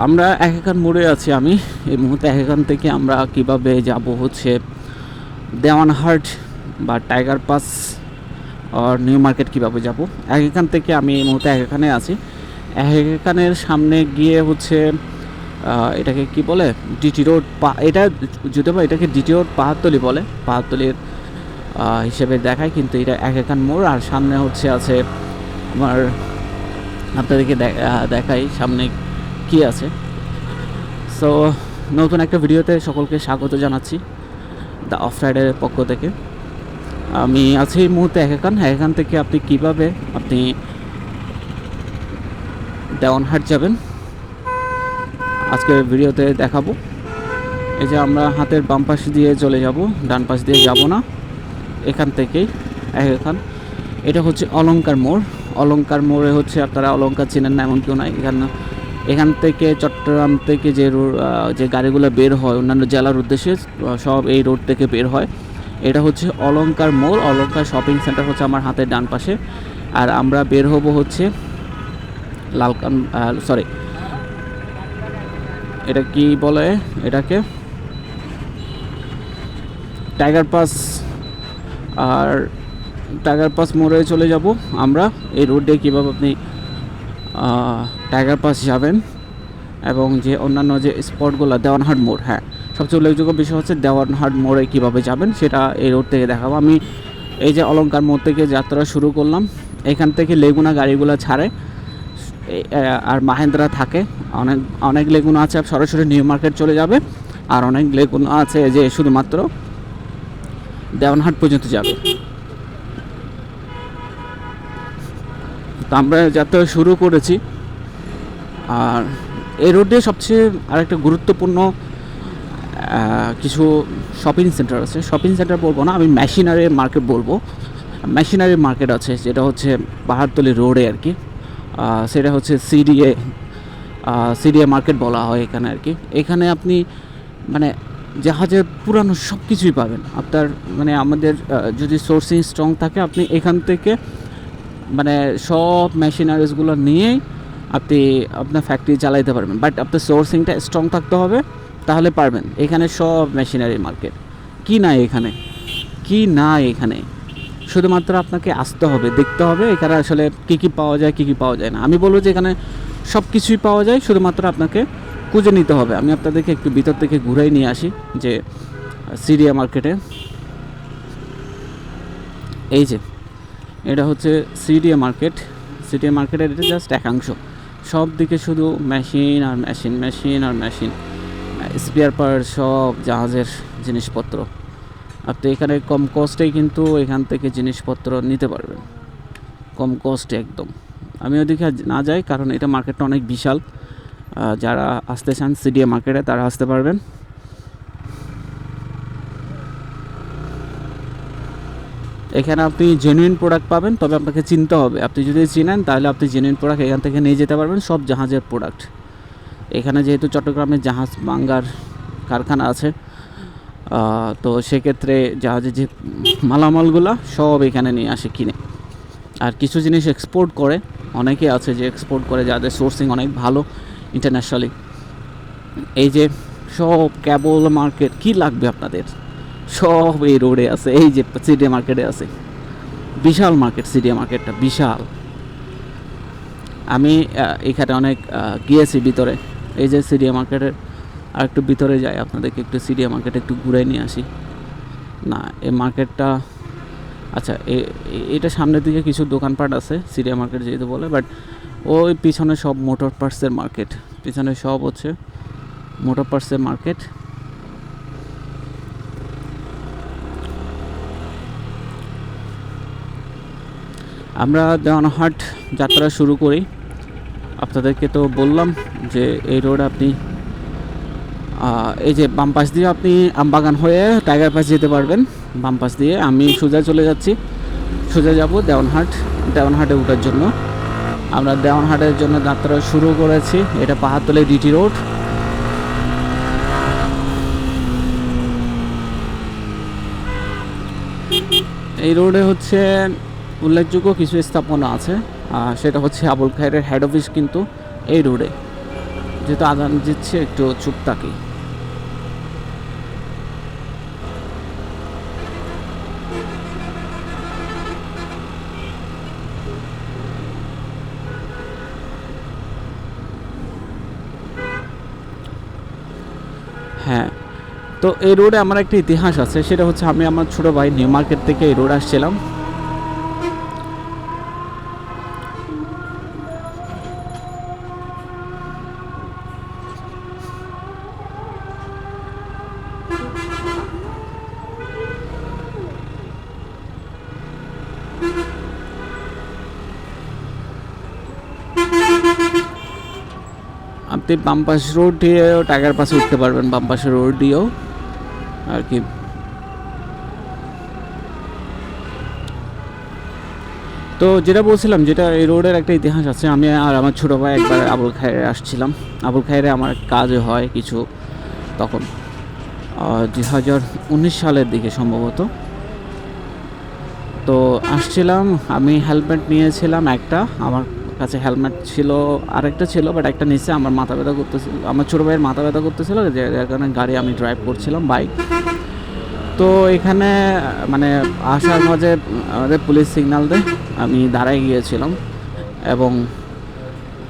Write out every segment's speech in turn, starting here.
আমরা একেকান মোড়ে আছি। আমি এই মুহূর্তে একেকান থেকে আমরা কিভাবে যাব হচ্ছে দেওয়ানহাট বা টাইগার পাস আর নিউ মার্কেট কীভাবে যাব। একেকান থেকে আমি এই মুহূর্তে একেকানে আছি। একেকানের সামনে গিয়ে হচ্ছে এটাকে কি বলে, ডিটি রোড এটা যদি বা এটাকে ডিটি রোড পাহাড়তলি বলে, পাহাড়তলির হিসেবে দেখায়, কিন্তু এটা একেকান মোড়। আর সামনে হচ্ছে আছে আমার, আপনাদেরকে দেখাই সামনে কি আছে। সো নতুন একটা ভিডিওতে সকলকে স্বাগত জানাচ্ছি দ্য অফ রাইডারের পক্ষ থেকে। আমি আছি এই মুহূর্তে একেকান থেকে আপনি কিভাবে আপনি দেওয়ানহাট যাবেন আজকের ভিডিওতে দেখাবো। এই যে আমরা হাতের বাম পাশ দিয়ে চলে যাব, ডান পাশ দিয়ে যাব না। এখান থেকেই একেকান, এটা হচ্ছে অলঙ্কার মোড়। অলঙ্কার মোড়ে হচ্ছে, আপনারা অলঙ্কার চেনেন না এমন কেউ নাই। এখান থেকে চট্টগ্রাম থেকে যে গাড়িগুলো বের হয় অন্যান্য জেলার উদ্দেশ্যে, সব এই রোড থেকে বের হয়। এটা হচ্ছে অলঙ্কার মোড়। অলঙ্কার শপিং সেন্টার হচ্ছে আমার হাতের ডান পাশে। আর আমরা বের হব হচ্ছে এটা কি বলে, এটাকে টাইগার পাস। আর টাইগার পাস মোড়ে চলে যাব আমরা। এই রোডে কীভাবে আপনি টাইগার পাস যাবেন এবং যে অন্যান্য যে স্পটগুলো, দেওয়ানহাট মোড়, হ্যাঁ সবচেয়ে উল্লেখযোগ্য বিষয় হচ্ছে দেওয়ানহাট মোড়ে কীভাবে যাবেন সেটা এই রোড থেকে দেখাবো। আমি এই যে অলঙ্কার মোড় থেকে যাত্রা শুরু করলাম। এখান থেকে লেগুনা গাড়িগুলো ছাড়ে আর মাহেন্দ্রা থাকে। অনেক লেগুনা আছে সরাসরি নিউ মার্কেট চলে যাবে, আর অনেক লেগুনা আছে যে শুধুমাত্র দেওয়ানহাট পর্যন্ত যাবে। তো আমরা যাত্রা শুরু করেছি। আর এই রোডে সবচেয়ে আরেকটা গুরুত্বপূর্ণ কিছু শপিং সেন্টার আছে। শপিং সেন্টার বলবো না, আমি মেশিনারি মার্কেট বলবো। মেশিনারি মার্কেট আছে যেটা হচ্ছে পাহাড়তলি রোডে আর কি। সেটা হচ্ছে সিডিএ মার্কেট বলা হয় এখানে আর কি। এখানে আপনি মানে জাহাজের পুরানো সব কিছুই পাবেন আপনার, মানে আমাদের যদি সোর্সিং স্ট্রং থাকে আপনি এখান থেকে মানে সব মেশিনারিজগুলো নিয়েই আপনি আপনার ফ্যাক্টরি চালাইতে পারবেন। বাট আপনার সোর্সিংটা স্ট্রং থাকতে হবে, তাহলে পারবেন। এখানে সব মেশিনারি মার্কেট। কি না এখানে শুধুমাত্র আপনাকে আসতে হবে, দেখতে হবে এখানে আসলে কী পাওয়া যায়, কী পাওয়া যায় না। আমি বলবো যে এখানে সব কিছুই পাওয়া যায়, শুধুমাত্র আপনাকে খুঁজে নিতে হবে। আমি আপনাদেরকে একটু ভিতর থেকে ঘুরাই নিয়ে আসি যে সিডিএ মার্কেটে। এই যে এটা হচ্ছে সিডিএ মার্কেট। সিডিএ মার্কেটের এটা জাস্ট একাংশ। সব দিকে শুধু মেশিন আর মেশিন, স্পেয়ার পার্ট, সব জাহাজের জিনিসপত্র। আপনি এখানে কম কস্টেই কিন্তু এখান থেকে জিনিসপত্র নিতে পারবেন, কম কস্টে একদম। আমি ওদিকে না যাই কারণ এটা মার্কেটটা অনেক বিশাল। যারা আসতে চান সিডিএ মার্কেটে তারা আসতে পারবেন। এখানে আপনি জেনুইন প্রোডাক্ট পাবেন, তবে আপনাকে চিনতে হবে। আপনি যদি চিনেন তাহলে আপনি জেনুইন প্রোডাক্ট এখান থেকে নিয়ে যেতে পারবেন, সব জাহাজের প্রোডাক্ট। এখানে যেহেতু চট্টগ্রামে জাহাজ ভাঙ্গার কারখানা আছে, তো সেক্ষেত্রে জাহাজের যে মালামালগুলো সব এখানে নিয়ে আসে কিনে। আর কিছু জিনিস এক্সপোর্ট করে, অনেকে আছে যে এক্সপোর্ট করে, যাদের সোর্সিং অনেক ভালো ইন্টারন্যাশনালি। এই যে সব কেবল মার্কেট, কি লাগবে আপনাদের সব এই রোডে আছে। এই যে সিডিএ মার্কেটে আছে, বিশাল মার্কেট। সিডিএ মার্কেটটা বিশাল। আমি এখানে অনেক গিয়েছি ভিতরে। এই যে সিডিএ মার্কেটের আর একটু ভিতরে যাই, আপনাদেরকে একটু সিডিএ মার্কেটে একটু ঘুরে নিয়ে আসি। না, এই মার্কেটটা আচ্ছা, এটা সামনের দিকে কিছু দোকানপাট আছে সিডিএ মার্কেট যেহেতু বলে, বাট ওই পিছনে সব মোটর পার্টসের মার্কেট। পিছনে সব হচ্ছে মোটর পার্টসের মার্কেট। আমরা দেওয়ানহাট যাত্রা শুরু করি। আপনাদেরকে তো বললাম যে এই রোড আপনি এই যে বাম পাশ দিয়ে আপনি আমবাগান হয়ে টাইগার পাস যেতে পারবেন। বাম পাশ দিয়ে আমি সোজা চলে যাচ্ছি, সোজা যাব দেওয়ানহাটে ওঠার জন্য। আমরা দেওয়ানহাটের জন্য যাত্রা শুরু করেছি। এটা পাহাড়তলি ডিটি রোড। এই রোডে হচ্ছে উল্লেখযোগ্য কিছু স্থাপনা আছে, সেটা হচ্ছে আবুল খায়েরের হেড অফিস কিন্তু এই রোডে। যেহেতু আজান দিচ্ছে একটু চুপ থাকি। হ্যাঁ, তো এই রোডে আমার একটা ইতিহাস আছে, সেটা হচ্ছে আমি আমার ছোট ভাই নিউ মার্কেট থেকে এই রোড আসছিলাম। আপনি বামপাস রোড দিয়েও টাইগার পাসে উঠতে পারবেন, বামপাস রোড দিয়েও আর কি। তো যেটা বলছিলাম, যেটা এই রোডের একটা ইতিহাস আছে, আমি আর আমার ছোটো ভাই একবার আবুল খায়েরে আসছিলাম। আবুল খায়েরে আমার কাজ হয় কিছু, তখন 2019 সালের দিকে সম্ভবত। তো আসছিলাম, আমি হেলমেট নিয়েছিলাম একটা, আমার কাছে হেলমেট ছিল আরেকটা ছিল, বাট একটা নিচে আমার মাথা ব্যথা করতেছিল, আমার ছোটো ভাইয়ের মাথা ব্যথা করতেছিল, যার কারণে গাড়ি আমি ড্রাইভ করছিলাম, বাইক। তো এখানে মানে আসার মাঝে আমাদের পুলিশ সিগন্যাল দেয়, আমি দাঁড়ায় গিয়েছিলাম, এবং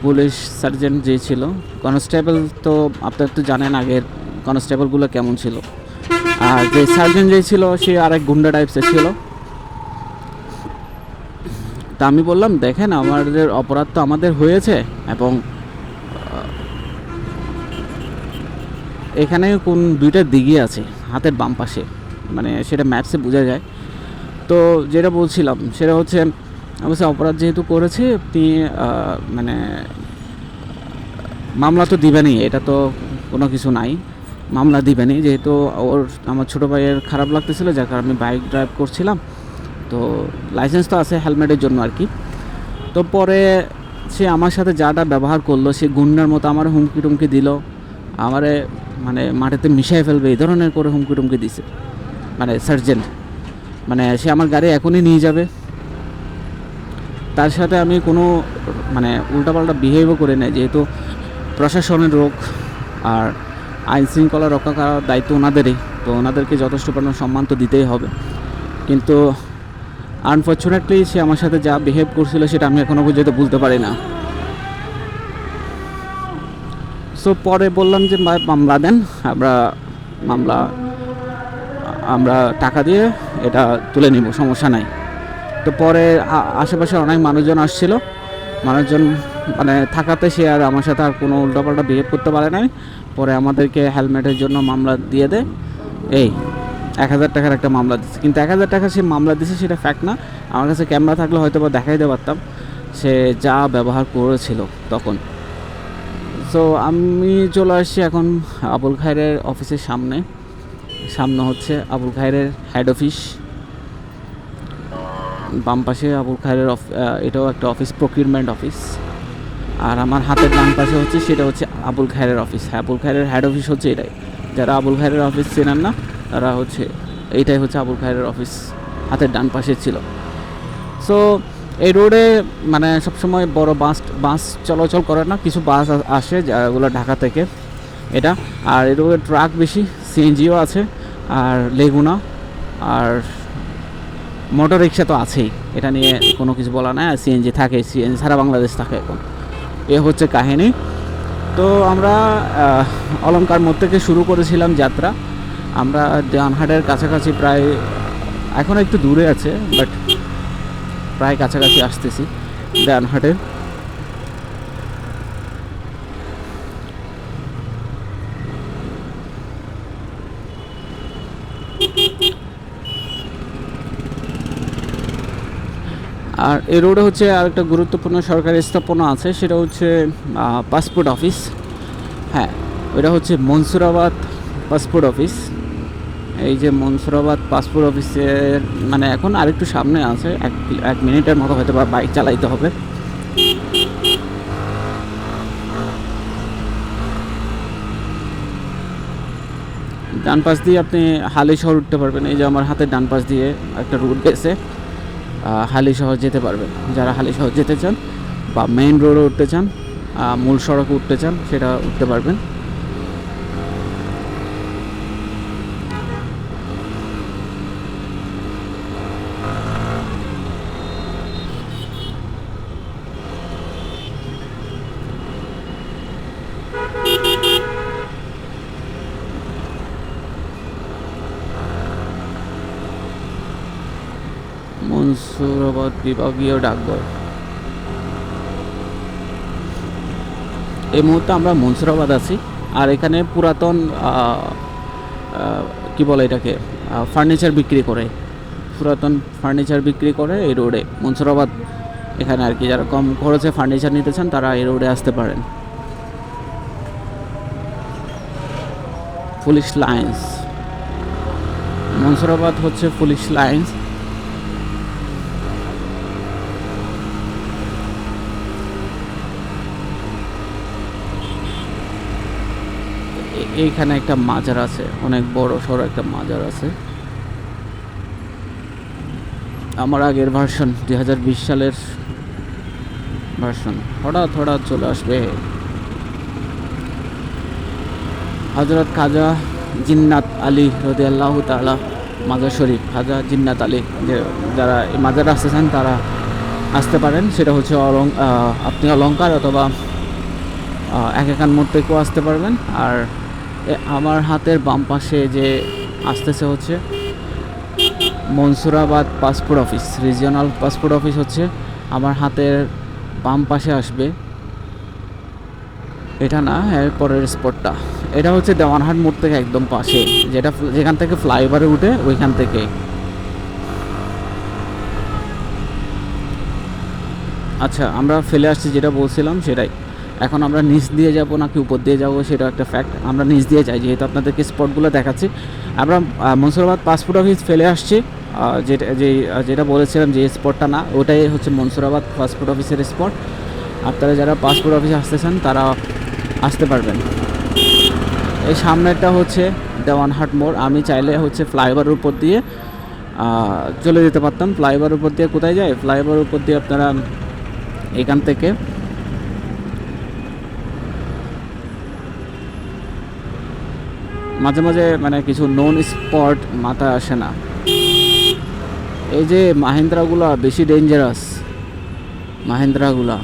পুলিশ সার্জেন্ট যে ছিল, কনস্টেবল তো আপনার তো জানেন আগের কনস্টেবলগুলো কেমন ছিল, আর যে সার্জেন্ট যে ছিল সে আরেক গুন্ডা টাইপসের ছিল। তা আমি বললাম, দেখেন আমাদের অপরাধ তো আমাদের হয়েছে, এবং এখানে কোন দুইটা দিঘি আছে হাতের বাম পাশে, মানে সেটা ম্যাপসে বোঝা যায়। তো যেটা বলছিলাম সেটা হচ্ছে, অবশ্যই অপরাধ যেহেতু করেছে আপনি মানে মামলা তো দিবেনই, এটা তো কোনো কিছু নাই, মামলা দিবেনই, যেহেতু ওর আমার ছোটো ভাইয়ের খারাপ লাগতেছিল, যার কারণে আমি বাইক ড্রাইভ করছিলাম। তো লাইসেন্স তো আছে হেলমেটের জন্য আর কি। তো পরে সে আমার সাথে যাটা ব্যবহার করলো, সে গুন্ডার মতো আমার হুমকি টুমকি দিল, আমারে মানে মাটিতে মিশাই ফেলবে এই ধরনের করে হুমকি টুমকি দিছে, মানে সার্জেন্ট, মানে সে আমার গাড়ি এখনই নিয়ে যাবে। তার সাথে আমি কোনো মানে উল্টাপাল্টা বিহেভও করে নেই, যেহেতু প্রশাসনের রোগ আর আইন শৃঙ্খলা রক্ষা করার দায়িত্ব ওনাদেরই, তো ওনাদেরকে যথেষ্ট পরিমাণ সম্মান তো দিতেই হবে। কিন্তু আনফর্চুনেটলি সে আমার সাথে যা বিহেভ করছিল সেটা আমি এখনও পর্যন্ত বুঝতে পারি না। সো পরে বললাম যে মামলা দেন, আমরা টাকা দিয়ে এটা তুলে নিব, সমস্যা নাই। তো পরে আশেপাশে অনেক মানুষজন আসছিল, মানুষজন মানে থাকাতে সে আর আমার সাথে আর কোনো উল্টাপাল্টা বিহেভ করতে পারে নাই। পরে আমাদেরকে হেলমেটের জন্য মামলা দিয়ে দেয়, এই 1000 টাকার একটা মামলা দিচ্ছে। কিন্তু 1000 টাকা সে মামলা দিচ্ছে সেটা ফ্যাক্ট না, আমার কাছে ক্যামেরা থাকলে হয়তো বা দেখাই দিতে পারতাম সে যা ব্যবহার করেছিল তখন। সো আমি চলে আসছি এখন আবুল খায়েরের অফিসের সামনে হচ্ছে আবুল খায়েরের হেড অফিস, বাম পাশে আবুল খায়েরের এটাও একটা অফিস, প্রকিউরমেন্ট অফিস। আর আমার হাতের ডান পাশে হচ্ছে সেটা হচ্ছে আবুল খায়েরের অফিস। আবুল খায়েরের হেড অফিস হচ্ছে এটাই, যারা আবুল খায়েরের অফিস চেনেন না তারা হচ্ছে এইটাই হচ্ছে আবুল খায়েরের অফিস, হাতের ডান পাশে ছিল। সো এই রোডে মানে সবসময় বড় বাস চলাচল করে না, কিছু বাস আসে যেগুলো ঢাকা থেকে এটা, আর এই রোডে ট্রাক বেশি, সিএনজিও আছে, আর লেগুনা, আর মোটর রিক্সা তো আছেই, এটা নিয়ে কোনো কিছু বলা নাই। আর সিএনজি থাকে, সিএনজি সারা বাংলাদেশ থাকে এখন, এ হচ্ছে কাহিনী। তো আমরা অলঙ্কার মোড় থেকে শুরু করেছিলাম যাত্রা, আমরা দেওয়ানহাটের কাছাকাছি, প্রায় এখন একটু দূরে আছে বাট প্রায় কাছাকাছি আসতেছি দেওয়ানহাটের। আর এই রোডে হচ্ছে আরেকটা গুরুত্বপূর্ণ সরকারি স্থাপনা আছে, সেটা হচ্ছে পাসপোর্ট অফিস। হ্যাঁ, ওটা হচ্ছে মনসুরাবাদ পাসপোর্ট অফিস। এই যে মনসুরাবাদ পাসপোর্ট অফিসের মানে এখন আরেকটু সামনে আছে, এক মিনিটের মতো হয়তো বা বাইক চালাইতে হবে। ডান পাশ দিয়ে আপনি হালি শহর উঠতে পারবেন, এই যে আমার হাতের ডান পাশ দিয়ে একটা রুট গেছে, হালি শহর যেতে পারবেন যারা হালি শহর যেতে চান বা মেইন রোডে উঠতে চান। মূল সড়কে উঠতে চান সেটা উঠতে পারবেন। মনসুরাবাদ বিভাগীয় ডাকঘর। এই মুহূর্তে আমরা মনসুরাবাদ আছি, আর এখানে পুরাতন কি বলে এটাকে ফার্নিচার বিক্রি করে, পুরাতন ফার্নিচার বিক্রি করে এই রোডে মনসুরাবাদ। এখানে আর কি যারা কম খরচে ফার্নিচার নিতে চান তারা এই রোডে আসতে পারেন। পুলিশ লাইন্স, মনসুরাবাদ হচ্ছে পুলিশ লাইন্স। এইখানে একটা মাজার আছে, অনেক বড় সড়ো একটা মাজার আছে। আমার আগের ভার্সন 2020 সালের ভার্সন হঠাৎ চলে আসবে। হযরত খাজা জিন্নাত আলী রাদিয়াল্লাহু তাআলা মাজার শরীফ, খাজা জিন্নাত আলী, যে যারা এই মাজারে আসতে চান তারা আসতে পারেন। সেটা হচ্ছে আপনি অলংকার অথবা একাকান মোড় থেকেও আসতে পারবেন। আর আমার হাতের বাম পাশে যে আসতেছে হচ্ছে Mansurabad passport office, regional passport office হচ্ছে আমার হাতের বাম পাশে আসবে। এটা না, এরপরের স্পটটা এটা হচ্ছে দেওয়ানহাট মোড় থেকে একদম পাশে, যেখান থেকে ফ্লাইওভারে উঠে ওইখান থেকে। আচ্ছা, আমরা ফেলে আসছি যেটা বলছিলাম সেটাই। এখন আমরা নিচ দিয়ে যাব নাকি উপর দিয়ে যাব সেটা একটা ফ্যাক্ট। আমরা নিচ দিয়ে যাই, যেহেতু আপনাদেরকে স্পটগুলো দেখাচ্ছি। আমরা মনসুরাবাদ পাসপোর্ট অফিস ফেলে আসছি, যেটা বলেছিলাম যে স্পটটা না, ওটাই হচ্ছে মনসুরাবাদ পাসপোর্ট অফিসের স্পট। আপনারা যারা পাসপোর্ট অফিসে আসতে চান তারা আসতে পারবেন। এই সামনেরটা হচ্ছে দেওয়ানহাট মোড়। আমি চাইলে হচ্ছে ফ্লাইওভারের উপর দিয়ে চলে যেতে পারতাম। ফ্লাইওভারের উপর দিয়ে কোথায় যায়? ফ্লাইওভারের উপর দিয়ে আপনারা এখান থেকে মাঝে মাঝে মানে কিছু নোন স্পট মাথায় আসে না। এই যে মাহিন্দ্রাগুলা বেশি ডেঞ্জারাস, মাহিন্দ্রাগুলা।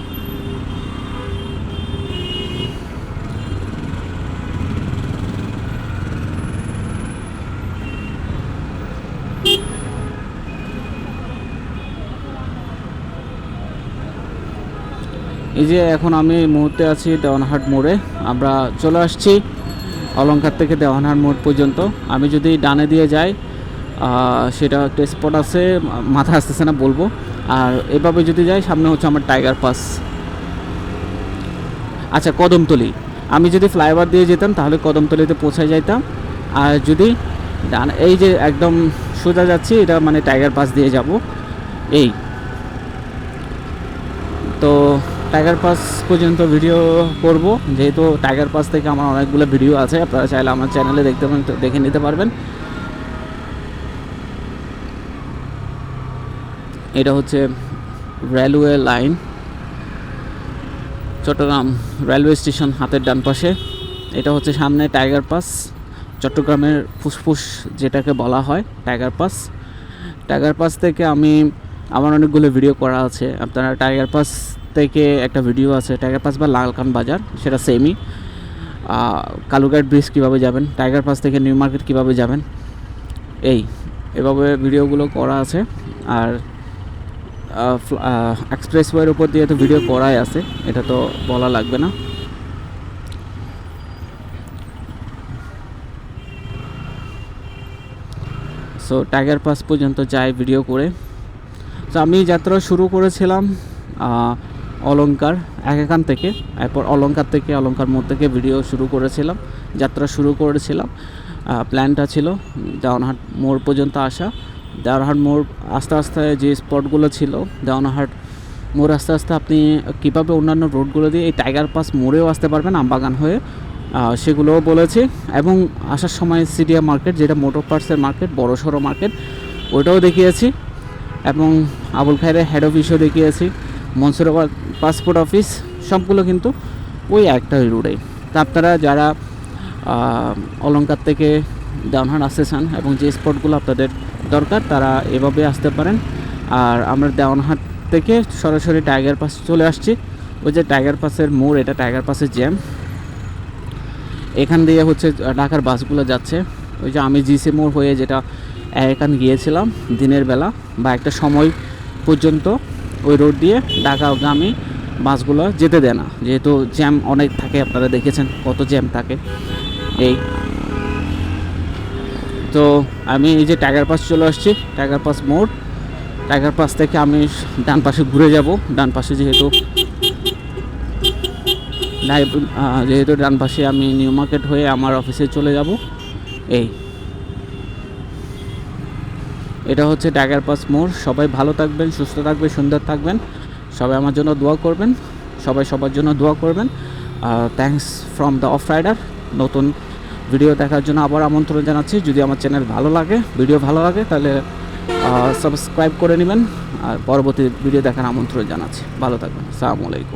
এই যে এখন আমি এই মুহূর্তে আছি দেওয়ানহাট মোড়ে। আমরা চলে আসছি অলংকার থেকে দেওয়ানহাট মোড় পর্যন্ত। আমি যদি ডানে দিয়ে যাই সেটা একটা স্পট আছে, মাথা আসতেছে না বলবো। আর এভাবে যদি যাই সামনে হচ্ছে আমার টাইগার পাস। আচ্ছা, কদমতলি। আমি যদি ফ্লাইওভার দিয়ে যেতাম তাহলে কদমতলিতে পৌঁছায় যাইতাম। আর যদি ডান এই যে একদম সোজা যাচ্ছি, এটা মানে টাইগার পাস দিয়ে যাব। এই তো টাইগার পাস পর্যন্ত ভিডিও করব, যেহেতু টাইগার পাস থেকে আমার অনেকগুলো ভিডিও আছে, আপনারা চাইলে আমার চ্যানেলে দেখে নিতে পারবেন। এটা হচ্ছে railway line, Chittagong railway station হাতের ডান পাশে। এটা হচ্ছে সামনে টাইগার পাস, চট্টগ্রামের ফুসফুস যেটাকে বলা হয় টাইগার পাস। টাইগার পাস থেকে আমার অনেকগুলো ভিডিও করা আছে। আপনারা টাইগার পাস থেকে একটা ভিডিও আছে টাইগার পাস বা লালখান বাজার, সেটা সেমই। কালুঘাট ব্রিজ কীভাবে যাবেন, টাইগার পাস থেকে নিউ মার্কেট কীভাবে যাবেন, এভাবে ভিডিওগুলো করা আছে। আর এক্সপ্রেসওয়ের উপর দিয়ে তো ভিডিও করাই আছে, এটা তো বলা লাগবে না। সো টাইগার পাস পর্যন্ত যাই ভিডিও করে। তো আমি যাত্রা শুরু করেছিলাম অলংকার এখান থেকে, এরপর অলংকার মোড় থেকে ভিডিও শুরু করেছিলাম, যাত্রা শুরু করেছিলাম। প্ল্যানটা ছিল দেওয়ানহাট মোড় পর্যন্ত আসা। দেওয়ানহাট মোড় আস্তে আস্তে যে স্পটগুলো ছিল, দেওয়ানহাট মোড় আস্তে আস্তে আপনি কীভাবে অন্যান্য রোডগুলো দিয়ে এই টাইগার পাস মোড়েও আসতে পারবেন আমবাগান হয়ে, সেগুলোও বলেছি। এবং আসার সময় সিডিয়া মার্কেট, যেটা মোটর পার্টসের মার্কেট, বড় সড়ো মার্কেট, ওটাও দেখিয়েছি। এবং আবুল খায়েরের হেড অফিসও দেখিয়েছি, মনসুরাবাদ পাসপোর্ট অফিস, সবগুলো কিন্তু ওই একটা রোডে। তা আপনারা যারা অলংকার থেকে দেওয়ানহাট আসতে চান এবং যে স্পটগুলো আপনাদের দরকার তারা এভাবে আসতে পারেন। আর আমরা দেওয়ানহাট থেকে সরাসরি টাইগার পাস চলে আসছি। ওই যে টাইগার পাসের মোড়, এটা টাইগার পাসের জ্যাম। এখান দিয়ে হচ্ছে ঢাকার বাসগুলো যাচ্ছে। ওই যে আমি জিসি মোড় হয়ে যেটা এখান গিয়েছিলাম দিনের বেলা বা একটা সময় পর্যন্ত ওই রোড দিয়ে ঢাকাগামী বাসগুলো যেতে দেয় না, যেহেতু জ্যাম অনেক থাকে। আপনারা দেখেছেন কত জ্যাম থাকে। এই তো আমি এই যে টাইগার পাস চলে আসছি, টাইগার পাস মোড়। টাইগার পাস থেকে আমি ডান পাশে ঘুরে যাব। ডান পাশে যেহেতু ডান পাশে আমি নিউ মার্কেট হয়ে আমার অফিসে চলে যাব। এটা হচ্ছে টাইগার পাস মোড়। সবাই ভালো থাকবেন, সুস্থ থাকবেন, সুন্দর থাকবেন। সবাই আমার জন্য দোয়া করবেন, সবাই সবার জন্য দোয়া করবেন। Thanks from the off rider. নতুন ভিডিও দেখার জন্য আবার আমন্ত্রণ জানাচ্ছি। যদি আমার চ্যানেল ভালো লাগে, ভিডিও ভালো লাগে, তাহলে সাবস্ক্রাইব করে নেবেন। আর পরবর্তী ভিডিও দেখার আমন্ত্রণ জানাচ্ছি। ভালো থাকবেন। আসসালামু আলাইকুম।